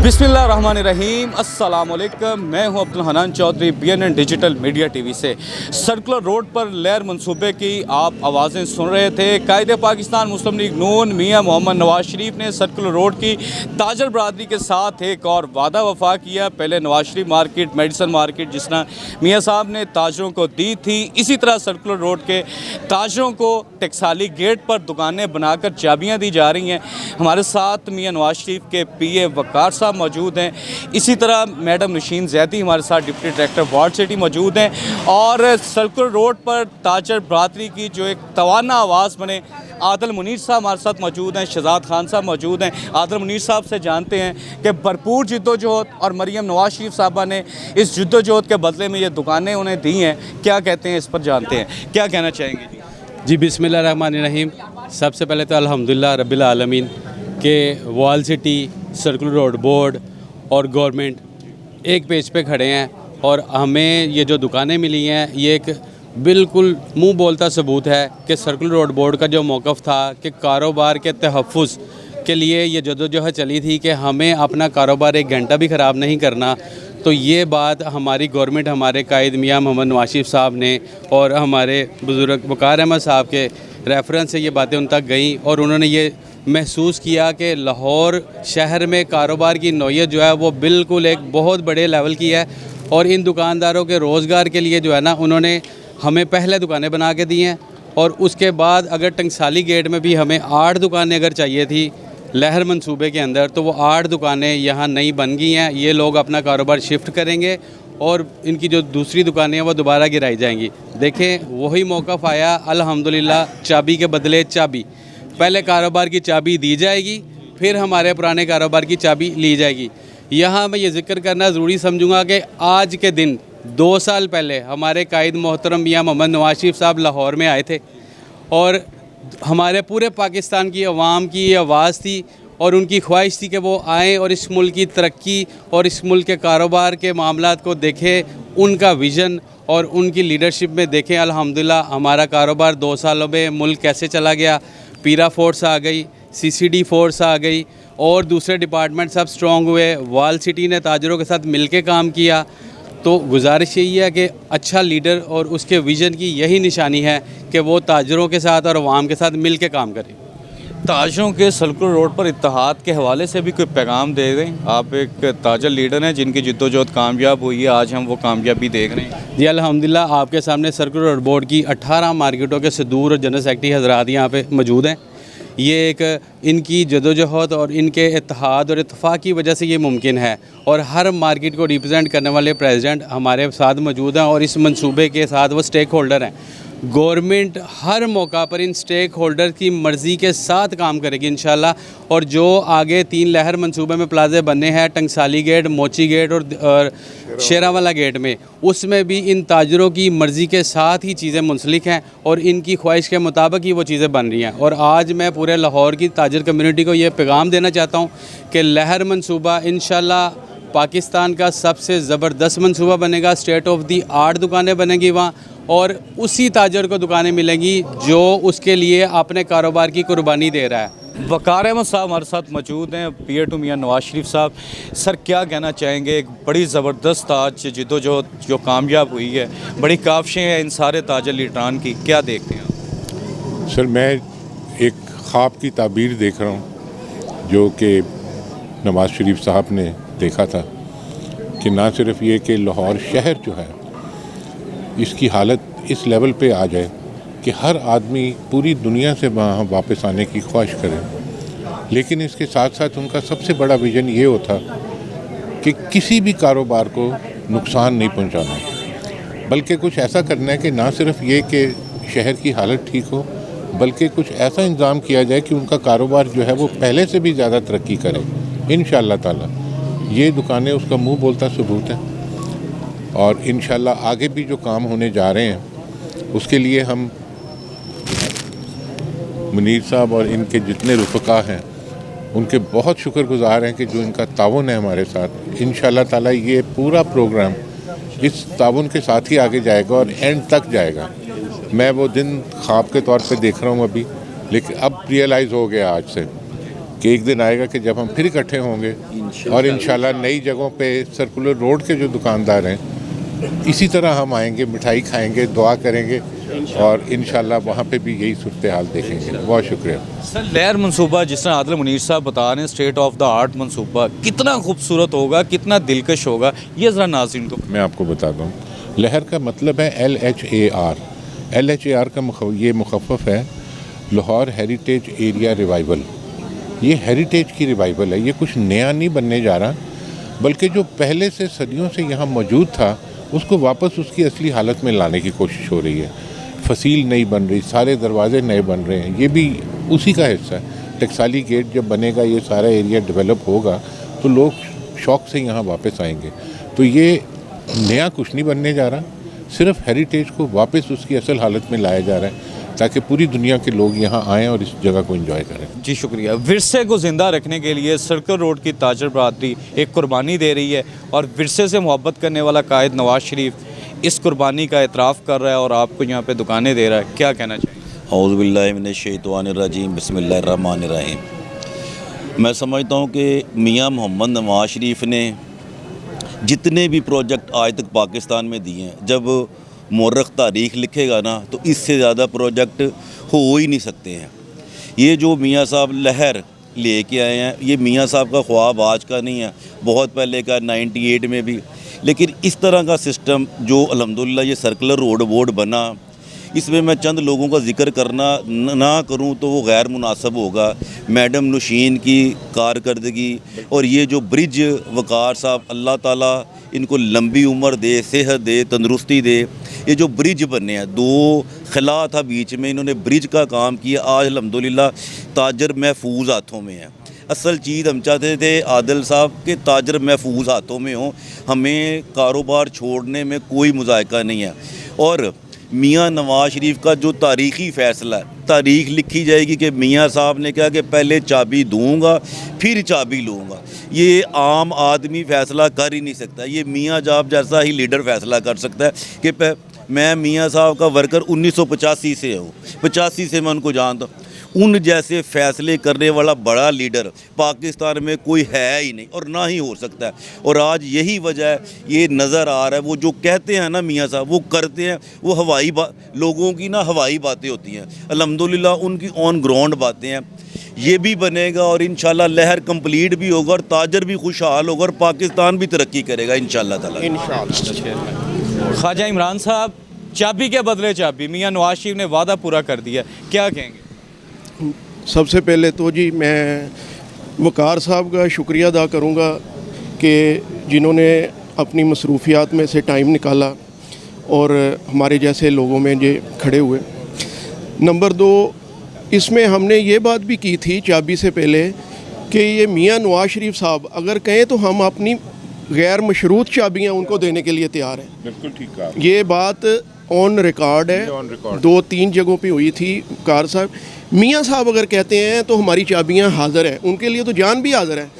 बिस्मिल्लाहिर्रहमानिर्रहीम, अस्सलामुअलैकुम। मैं हूं Abdul Hanan Chaudhry, BNN digital media TV से। सर्कुलर रोड पर लहर मंसूबे की आप आवाज़ें सुन रहे थे। कायदे पाकिस्तान मुस्लिम लीग नून मियां मोहम्मद नवाज शरीफ ने सर्कुलर रोड की ताजर बरादरी के साथ एक और वादा वफा किया। पहले Nawaz Sharif market, medicine market जिस तरह मियाँ साहब ने ताजरों को दी थी, इसी तरह सर्कुलर रोड के ताजरों को टकसाली गेट पर दुकानें बनाकर चाबियाँ दी जा रही हैं। हमारे साथ मियाँ नवाज शरीफ के PA वकार साहब मौजूद हैं। इसी तरह मैडम नशीन जैदी हमारे साथ डिप्टी डायरेक्टर वार्ड सिटी मौजूद हैं। और सर्कुलर रोड पर ताजर बरादरी की जो एक तवाना आवाज़ बने, आदिल मुनीर साहब हमारे साथ मौजूद हैं, शहजाद खान साहब मौजूद हैं। आदिल मुनीर साहब से जानते हैं कि भरपूर जिद्दोजहद और मरियम नवाज शरीफ साहबा ने इस जिद्दोजहद के बदले में ये दुकानें उन्हें दी हैं, क्या कहते हैं इस पर जानते हैं, क्या कहना चाहेंगे? जी बिस्मिल्लाहिर्रहमानिर्रहीम। सबसे पहले तो अल्हम्दुलिल्लाह रब्बिल आलमीन के वाल सिटी, सर्कुलर रोड बोर्ड और गवर्नमेंट एक पेज पे खड़े हैं और हमें ये जो दुकानें मिली हैं ये एक बिल्कुल मुंह बोलता सबूत है कि सर्कुलर रोड बोर्ड का जो मौक़िफ़ था कि कारोबार के तहफ़्फ़ुज़ के लिए ये जदोजहद चली थी कि हमें अपना कारोबार एक घंटा भी ख़राब नहीं करना। तो ये बात हमारी गवर्नमेंट, हमारे कायद मियां मोहम्मद नवाज शरीफ साहब ने और हमारे बुज़ुर्ग वकार अहमद साहब के रेफरेंस से ये बातें उन तक गईं और उन्होंने ये महसूस किया कि लाहौर शहर में कारोबार की नौयत जो है वो बिल्कुल एक बहुत बड़े लेवल की है। और इन दुकानदारों के रोज़गार के लिए जो है ना, उन्होंने हमें पहले दुकानें बना के दी हैं और उसके बाद अगर टंकसाली गेट में भी हमें 8 दुकानें अगर चाहिए थी लहर मंसूबे के अंदर, तो वो 8 दुकानें यहाँ नई बन गई हैं। ये लोग अपना कारोबार शिफ्ट करेंगे और इनकी जो दूसरी दुकानें हैं वो दोबारा गिराई जाएंगी। देखें, वही मौक़िफ़ आया अल्हम्दुलिल्लाह, चाबी के बदले चाबी। पहले कारोबार की चाबी दी जाएगी, फिर हमारे पुराने कारोबार की चाबी ली जाएगी। यहाँ मैं ये ज़िक्र करना ज़रूरी समझूंगा कि आज के दिन 2 साल पहले हमारे कायद मोहतरम मियां मोहम्मद नवाज शरीफ साहब लाहौर में आए थे और हमारे पूरे पाकिस्तान की आवाम की ये आवाज़ थी और उनकी ख्वाहिश थी कि वो आएँ और इस मुल्क की तरक्की और इस मुल्क के कारोबार के मामलात को देखें, उनका विज़न और उनकी लीडरशिप में देखें। अल्हम्दुलिल्लाह हमारा कारोबार 2 सालों में मुल्क कैसे चला गया। पीरा फोर्स आ गई, CCD फोर्स आ गई और दूसरे डिपार्टमेंट सब स्ट्रॉन्ग हुए। वाल सिटी ने ताजरों के साथ मिल के काम किया। तो गुजारिश यही है कि अच्छा लीडर और उसके विज़न की यही निशानी है कि वो ताजरों के साथ और अवाम के साथ मिल के काम करें। ताजरों के सर्कुलर रोड पर इत्तेहाद के हवाले से भी कोई पैगाम दे दें। आप एक ताजर लीडर हैं जिनकी जिद्दोजहद कामयाब हुई है, आज हम वो कामयाबी देख रहे हैं। जी अल्हम्दुलिल्लाह, आपके सामने सर्कुलर रोड बोर्ड की 18 मार्केटों के सदूर और जनरल सेक्रेटरी हज़रात यहाँ पे मौजूद हैं। ये एक इनकी जदोजहद और इनके इत्तेहाद और इत्तफाक़ की वजह से ये मुमकिन है और हर मार्केट को रिप्रेजेंट करने वाले प्रेसिडेंट हमारे साथ मौजूद हैं और इस मंसूबे के साथ वो स्टेक होल्डर हैं। गवर्नमेंट हर मौका पर इन स्टेक होल्डर की मर्ज़ी के साथ काम करेगी इंशाल्लाह। और जो आगे 3 लहर मंसूबे में प्लाजे बनने हैं, टंकसाली गेट, मोची गेट और शेरावाला गेट में, उसमें भी इन ताजरों की मर्ज़ी के साथ ही चीज़ें मुंसलिक हैं और इनकी ख्वाहिश के मुताबिक ही वो चीज़ें बन रही हैं। और आज मैं पूरे लाहौर की ताजर कम्यूनिटी को ये पैगाम देना चाहता हूँ कि लहर मंसूबा इंशाल्लाह पाकिस्तान का सबसे ज़बरदस्त मंसूबा बनेगा। स्टेट ऑफ दी आर्ट दुकानें बनेंगी वहाँ और उसी ताजर को दुकानें मिलेंगी जो उसके लिए अपने कारोबार की कुर्बानी दे रहा है। वकार अहमद साहब हमारे साथ मौजूद हैं, PA टू मियां नवाज शरीफ साहब। सर, क्या कहना चाहेंगे? एक बड़ी ज़बरदस्त आज जिद्दोजहद जो कामयाब हुई है, बड़ी काविशें हैं इन सारे ताजर लीडरान की, क्या देखते हैं? सर, मैं एक ख्वाब की ताबीर देख रहा हूँ जो कि नवाज शरीफ साहब ने देखा था कि ना सिर्फ ये कि लाहौर शहर जो है इसकी हालत इस लेवल पे आ जाए कि हर आदमी पूरी दुनिया से वहाँ वापस आने की ख्वाहिश करे, लेकिन इसके साथ साथ उनका सबसे बड़ा विज़न ये होता कि किसी भी कारोबार को नुकसान नहीं पहुँचाना, बल्कि कुछ ऐसा करना है कि ना सिर्फ ये कि शहर की हालत ठीक हो, बल्कि कुछ ऐसा इंतज़ाम किया जाए कि उनका कारोबार जो है वो पहले से भी ज़्यादा तरक्की करे। इंशाअल्लाह ताला ये दुकानें उसका मुंह बोलता सबूत हैं और इंशाअल्लाह आगे भी जो काम होने जा रहे हैं उसके लिए हम मुनीर साहब और इनके जितने रुफ़का हैं उनके बहुत शुक्रगुज़ार हैं कि जो इनका ताउन है हमारे साथ। इंशाअल्लाह ताला ये पूरा प्रोग्राम इस ताउन के साथ ही आगे जाएगा और एंड तक जाएगा। मैं वो दिन ख्वाब के तौर पे देख रहा हूँ अभी, लेकिन अब रियलाइज़ हो गया आज से कि एक दिन आएगा कि जब हम फिर इकट्ठे होंगे और इंशाल्लाह नई जगहों पे सर्कुलर रोड के जो दुकानदार हैं इसी तरह हम आएंगे, मिठाई खाएंगे, दुआ करेंगे और इंशाल्लाह वहाँ पे भी यही सूरत हाल देखेंगे। बहुत शुक्रिया सर। लहर मनसूबा जिस तरह आदिल मुनीर साहब बता रहे हैं, स्टेट ऑफ द आर्ट मनसूबा कितना खूबसूरत होगा, कितना दिलकश होगा, ये ज़रा नाज़रीन को मैं आपको बता दूँ। लहर का मतलब है LHAR। LHAR का ये मुखफ़फ़ है लाहौर हेरिटेज एरिया रिवाइवल। ये हेरिटेज की रिवाइवल है, ये कुछ नया नहीं बनने जा रहा, बल्कि जो पहले से सदियों से यहाँ मौजूद था उसको वापस उसकी असली हालत में लाने की कोशिश हो रही है। फसील नई बन रही, सारे दरवाजे नए बन रहे हैं, ये भी उसी का हिस्सा है। टकसाली गेट जब बनेगा, ये सारा एरिया डेवलप होगा तो लोग शौक़ से यहाँ वापस आएंगे। तो ये नया कुछ नहीं बनने जा रहा, सिर्फ हेरिटेज को वापस उसकी असल हालत में लाया जा रहा है ताकि पूरी दुनिया के लोग यहाँ आएँ और इस जगह को एंजॉय करें। जी शुक्रिया। विरसे को ज़िंदा रखने के लिए सर्कल रोड की ताजर बरादरी एक कुर्बानी दे रही है और विरसे से मोहब्बत करने वाला कायद नवाज़ शरीफ इस कुर्बानी का एतराफ़ कर रहा है और आपको यहाँ पे दुकानें दे रहा है। क्या कहना चाहिए? औज़ु बिल्लाहि मिनश्शैतानिर्रजीम, बिस्मिल्लाहिर्रहमानिर्रहीम। मैं समझता हूँ कि मियाँ मोहम्मद नवाज़ शरीफ ने जितने भी प्रोजेक्ट आज तक पाकिस्तान में दिए हैं, जब मौरख तारीख़ लिखेगा ना तो इससे ज़्यादा प्रोजेक्ट हो ही नहीं सकते हैं। ये जो मियाँ साहब लहर लेके आए हैं, ये मियाँ साहब का ख्वाब आज का नहीं है, बहुत पहले का 98 में भी। लेकिन इस तरह का सिस्टम जो अल्हम्दुलिल्लाह ये सर्कुलर रोड बोर्ड बना, इसमें मैं चंद लोगों का जिक्र करना ना करूं तो वो गैर मुनासिब होगा। मैडम नुशीन की कारकर्दगी और ये जो ब्रिज वकार साहब, अल्लाह ताला इनको लंबी उम्र दे, सेहत दे, तंदुरुस्ती दे। ये जो ब्रिज बने हैं, 2 खिला था बीच में, इन्होंने ब्रिज का काम किया। आज अल्हम्दुलिल्लाह ताजर महफूज हाथों में है। असल चीज़ हम चाहते थे आदिल साहब के ताजर महफूज हाथों में हो, हमें कारोबार छोड़ने में कोई मुज़ायका नहीं है। और मियाँ नवाज़ शरीफ का जो तारीख़ी फ़ैसला है, तारीख़ लिखी जाएगी कि मियाँ साहब ने कहा कि पहले चाबी दूँगा फिर चाबी लूँगा। ये आम आदमी फ़ैसला कर ही नहीं सकता, ये मियाँ साहब जैसा ही लीडर फ़ैसला कर सकता है कि मैं मियाँ साहब का वर्कर 1985 से हूँ, 85 से मैं उनको जानता हूँ। उन जैसे फ़ैसले करने वाला बड़ा लीडर पाकिस्तान में कोई है ही नहीं और ना ही हो सकता है। और आज यही वजह है, ये नज़र आ रहा है, वो जो कहते हैं ना मियाँ साहब वो करते हैं। वो लोगों की ना हवाई बातें होती हैं, अल्हम्दुलिल्लाह उनकी ऑन ग्राउंड बातें हैं। ये भी बनेगा और इंशाल्लाह लहर कंप्लीट भी होगा और ताजर भी खुशहाल होगा और पाकिस्तान भी तरक्की करेगा इंशाल्लाह ताला। ख्वाजा इमरान साहब, चाबी के बदले चाबी, मियाँ नवाज़ शरीफ ने वादा पूरा कर दिया, क्या कहेंगे? सबसे पहले तो जी मैं वकार साहब का शुक्रिया अदा करूँगा कि जिन्होंने अपनी मसरूफियात में से टाइम निकाला और हमारे जैसे लोगों में ये खड़े हुए। नंबर 2, इसमें हमने ये बात भी की थी चाबी से पहले कि ये मियाँ नवाज़ शरीफ साहब अगर कहें तो हम अपनी गैर मशरूत चाबियाँ उनको देने के लिए तैयार हैं। बिल्कुल ठीक कहा। ये बात ऑन रिकॉर्ड है, 2-3 जगहों पे हुई थी। कार साहब, मियाँ साहब अगर कहते हैं तो हमारी चाबियाँ हाज़िर हैं, उनके लिए तो जान भी हाज़िर है।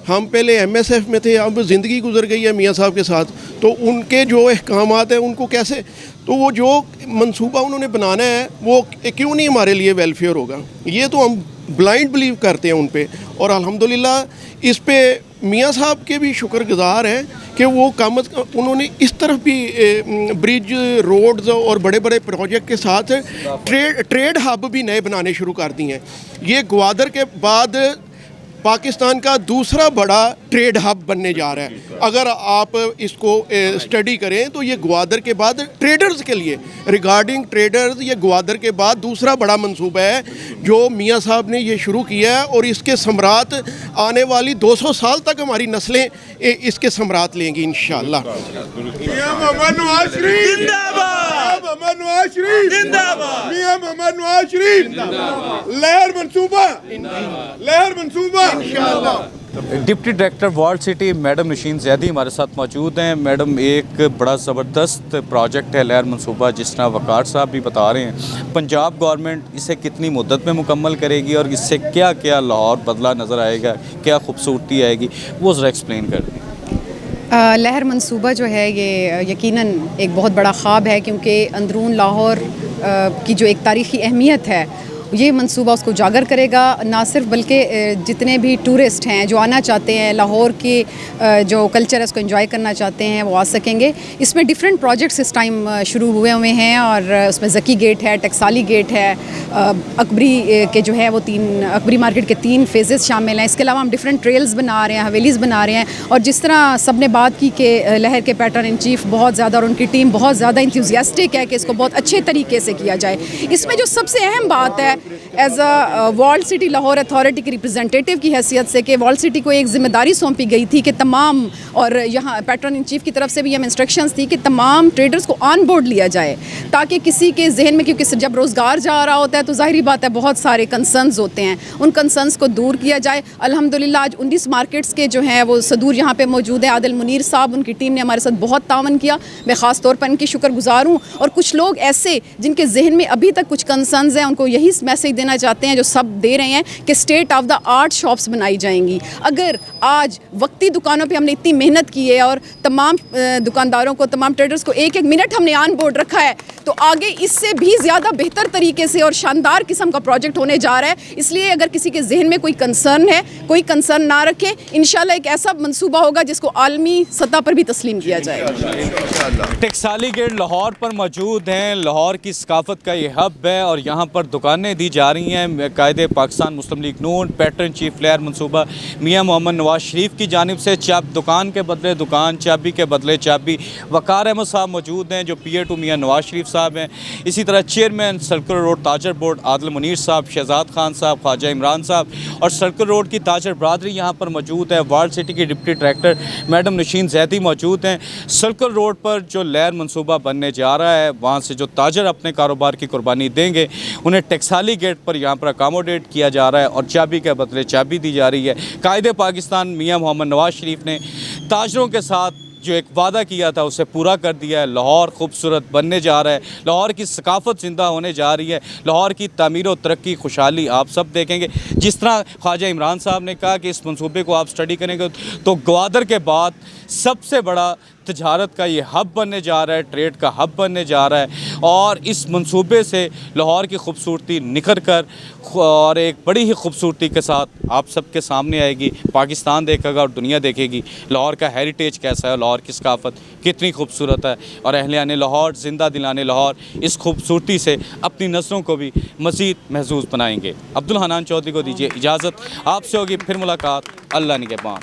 हम पहले MSF में थे, अब ज़िंदगी गुजर गई है मियाँ साहब के साथ, तो उनके जो अहकामात हैं उनको कैसे, तो वो जो मंसूबा उन्होंने बनाना है वो क्यों नहीं हमारे लिए वेलफेयर होगा। ये तो हम ब्लाइंड बिलीव करते हैं उन पे, और अल्हम्दुलिल्लाह इस पे मियाँ साहब के भी शुक्रगुज़ार हैं कि वो उन्होंने इस तरफ भी ब्रिज, रोड्स और बड़े बड़े प्रोजेक्ट के साथ ट्रेड हब भी नए बनाने शुरू कर दिए हैं। ये ग्वादर के बाद पाकिस्तान का दूसरा बड़ा ट्रेड हब बनने जा रहा है। अगर आप इसको स्टडी करें तो ये ग्वादर के बाद ट्रेडर्स के लिए, रिगार्डिंग ट्रेडर्स, ये ग्वादर के बाद दूसरा बड़ा मंसूबा है जो मियाँ साहब ने ये शुरू किया है, और इसके समरात आने वाली 200 साल तक हमारी नस्लें इसके समरात लेंगी इंशाअल्लाह। मियां मोहम्मद नवाज शरीफ जिंदाबाद, मोहम्मद नवाज शरीफ जिंदाबाद, मियां मोहम्मद नवाज शरीफ जिंदाबाद, लहर मंसूबा, लहर मंसूबा इंशाअल्लाह। Deputy director world city madam Nasheen Zaidi हमारे साथ मौजूद हैं। मैडम, एक बड़ा ज़बरदस्त प्रोजेक्ट है लहर मंसूबा, जिस तरह वकार साहब भी बता रहे हैं। पंजाब गवर्नमेंट इसे कितनी मुद्दत में मुकम्मल करेगी और इससे क्या क्या लाहौर बदला नज़र आएगा, क्या खूबसूरती आएगी, वो ज़रा एक्सप्लेन कर दें। लहर मंसूबा जो है ये यकीनन एक बहुत बड़ा ख्वाब है, क्योंकि अंदरून लाहौर की जो एक तारीख़ी अहमियत है ये मंसूबा उसको उजागर करेगा, ना सिर्फ बल्कि जितने भी टूरिस्ट हैं जो आना चाहते हैं, लाहौर के जो कल्चर है उसको एंजॉय करना चाहते हैं, वो आ सकेंगे। इसमें डिफरेंट प्रोजेक्ट्स इस टाइम शुरू हुए हैं और उसमें ज़की गेट है, टकसाली गेट है, अकबरी के जो है वो 3 अकबरी मार्केट के 3 फेजेस शामिल हैं। इसके अलावा हम डिफरेंट ट्रेल्स बना रहे हैं, हवेलीज़ बना रहे हैं। और जिस तरह सब ने बात की कि लहर के पैटर्न इन चीफ बहुत ज़्यादा और उनकी टीम बहुत ज़्यादा इंथुजियास्टिक है कि इसको बहुत अच्छे तरीके से किया जाए। इसमें जो सबसे अहम बात है, as a walled city Lahore authority की रिप्रेजेंटेटिव की हैसियत से, कि वॉल्ड सिटी को एक ज़िम्मेदारी सौंपी गई थी कि तमाम, और यहाँ पैटर्न इन चीफ की तरफ से भी हम इंस्ट्रक्शंस थी कि तमाम ट्रेडर्स को ऑन बोर्ड लिया जाए, ताकि किसी के जहन में, क्योंकि जब रोज़गार जा रहा होता है तो ज़ाहिरी बात है बहुत सारे कंसर्न्स होते हैं, उन कंसर्न्स को दूर किया जाए। अल्हम्दुलिल्लाह आज 19 मार्केट्स के जो हैं वो सदूर यहाँ पे मौजूद है। आदिल मुनीर साहब, उनकी टीम ने हमारे साथ बहुत तावन किया, मैं ख़ास तौर पर इनकी शुक्रगुजार हूँ। और कुछ लोग ऐसे जिनके जहन में अभी तक कुछ कंसर्न्स हैं, उनको यही मैसेज देना चाहते हैं जो सब दे रहे हैं कि state of the art shops बनाई जाएंगी। अगर आज वक्ती दुकानों पे हमने इतनी मेहनत की है और तमाम दुकानदारों को, तमाम ट्रेडर्स को एक मिनट हमने ऑन बोर्ड रखा है, तो आगे इससे भी ज़्यादा बेहतर तरीके से और शानदार किस्म का प्रोजेक्ट होने जा रहा है। इसलिए अगर किसी के जहन में कोई कंसर्न है, कोई कंसर्न ना रखे, इंशाल्लाह एक ऐसा मंसूबा होगा जिसको आलमी सतह पर भी तस्लीम किया जाएगा। टकसाली गेट लाहौर पर मौजूद हैं। लाहौर की सकाफत का ये हब है और यहाँ पर दुकानें दी जा रही हैं। कायदे पाकिस्तान मुस्लिम लीग नून पैटर्न चीफ लेयर मनसूबा मियाँ मोहम्मद नवाज शरीफ की जानिब से दुकान के बदले दुकान, चाबी के बदले चाबी। वकार अहमद साहब मौजूद हैं जो पीए टू मियाँ नवाज शरीफ साहब हैं। इसी तरह चेयरमैन सर्कुलर रोड ताजर बोर्ड आदिल मुनीर साहब, शहजाद खान साहब, ख्वाजा इमरान साहब और सर्कुलर रोड की ताजर बरादरी यहाँ पर मौजूद है। वार्ड सिटी की deputy director madam Nasheen Zaidi मौजूद हैं। सर्कुलर रोड पर जो लेयर मनसूबा बनने जा रहा है, वहाँ से जो ताजर अपने कारोबार की कुर्बानी देंगे, उन्हें टकसाली गेट पर यहाँ पर अकामोडेट किया जा रहा है और चाबी के बदले चाबी दी जा रही है। कायदे पाकिस्तान मियाँ मोहम्मद नवाज शरीफ ने ताजरों के साथ जो एक वादा किया था उसे पूरा कर दिया है। लाहौर खूबसूरत बनने जा रहा है, लाहौर की सकाफत ज़िंदा होने जा रही है, लाहौर की तामीर व तरक्की, खुशहाली आप सब देखेंगे। जिस तरह ख्वाजा इमरान साहब ने कहा कि इस मंसूबे को आप स्टडी करेंगे तो ग्वादर के बाद सबसे बड़ा तजारत का ये हब बनने जा रहा है, ट्रेड का हब बनने जा रहा है। और इस मंसूबे से लाहौर की खूबसूरती निखर कर और एक बड़ी ही खूबसूरती के साथ आप सबके सामने आएगी। पाकिस्तान देखेगा और दुनिया देखेगी लाहौर का हेरिटेज कैसा है, लाहौर की सकाफत कितनी खूबसूरत है। और अहलियान लाहौर, ज़िंदा दिलाने लाहौर, इस खूबसूरती से अपनी नस्लों को भी मज़ीद महसूस बनाएंगे। अब्दुल हनान चौधरी को दीजिए इजाज़त, आपसे होगी फिर मुलाकात। अल्लाह निगहबान।